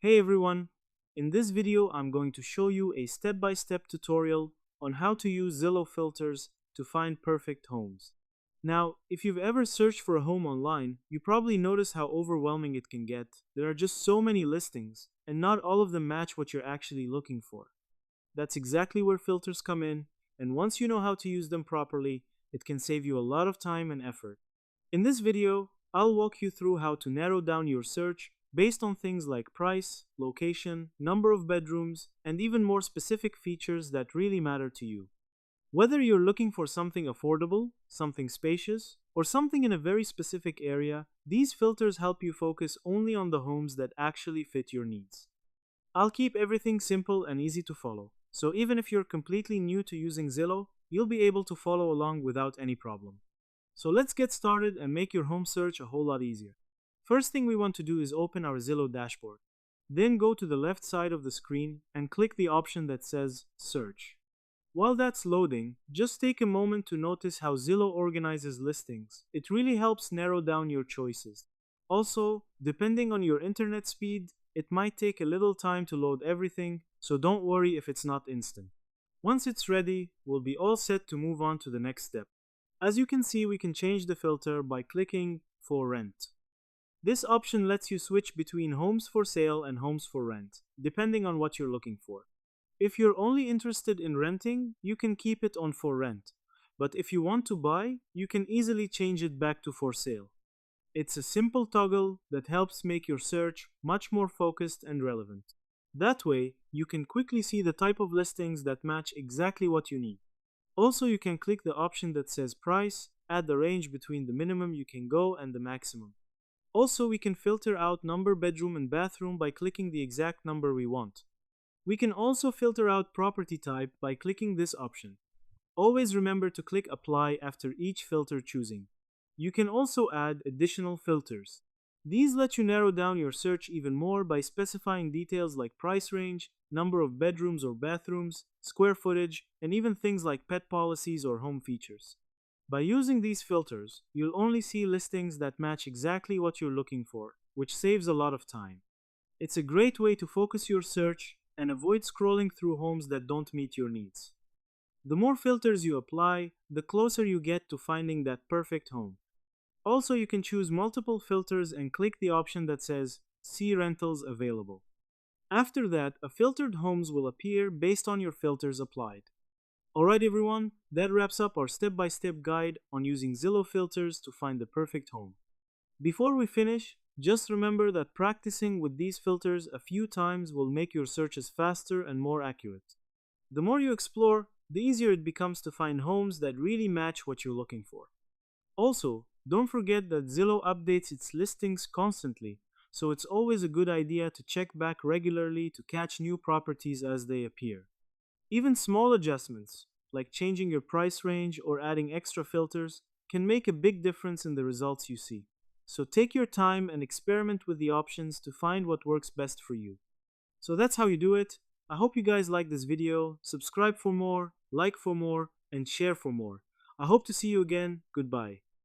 Hey everyone! In this video, I'm going to show you a step-by-step tutorial on how to use Zillow filters to find perfect homes. Now, if you've ever searched for a home online, you probably notice how overwhelming it can get. There are just so many listings, and not all of them match what you're actually looking for. That's exactly where filters come in, and once you know how to use them properly, it can save you a lot of time and effort. In this video, I'll walk you through how to narrow down your search based on things like price, location, number of bedrooms, and even more specific features that really matter to you. Whether you're looking for something affordable, something spacious, or something in a very specific area, these filters help you focus only on the homes that actually fit your needs. I'll keep everything simple and easy to follow, so even if you're completely new to using Zillow, you'll be able to follow along without any problem. So let's get started and make your home search a whole lot easier. First thing we want to do is open our Zillow dashboard. Then go to the left side of the screen and click the option that says Search. While that's loading, just take a moment to notice how Zillow organizes listings. It really helps narrow down your choices. Also, depending on your internet speed, it might take a little time to load everything, so don't worry if it's not instant. Once it's ready, we'll be all set to move on to the next step. As you can see, we can change the filter by clicking For Rent. This option lets you switch between homes for sale and homes for rent, depending on what you're looking for. If you're only interested in renting, you can keep it on for rent. But if you want to buy, you can easily change it back to for sale. It's a simple toggle that helps make your search much more focused and relevant. That way, you can quickly see the type of listings that match exactly what you need. Also, you can click the option that says Price, add the range between the minimum you can go and the maximum. Also, we can filter out number, bedroom, and bathroom by clicking the exact number we want. We can also filter out property type by clicking this option. Always remember to click Apply after each filter choosing. You can also add additional filters. These let you narrow down your search even more by specifying details like price range, number of bedrooms or bathrooms, square footage, and even things like pet policies or home features. By using these filters, you'll only see listings that match exactly what you're looking for, which saves a lot of time. It's a great way to focus your search and avoid scrolling through homes that don't meet your needs. The more filters you apply, the closer you get to finding that perfect home. Also, you can choose multiple filters and click the option that says See Rentals Available. After that, a filtered homes will appear based on your filters applied. Alright everyone, that wraps up our step-by-step guide on using Zillow filters to find the perfect home. Before we finish, just remember that practicing with these filters a few times will make your searches faster and more accurate. The more you explore, the easier it becomes to find homes that really match what you're looking for. Also, don't forget that Zillow updates its listings constantly, so it's always a good idea to check back regularly to catch new properties as they appear. Even small adjustments, like changing your price range or adding extra filters, can make a big difference in the results you see. So take your time and experiment with the options to find what works best for you. So that's how you do it. I hope you guys like this video. Subscribe for more, like for more, and share for more. I hope to see you again. Goodbye.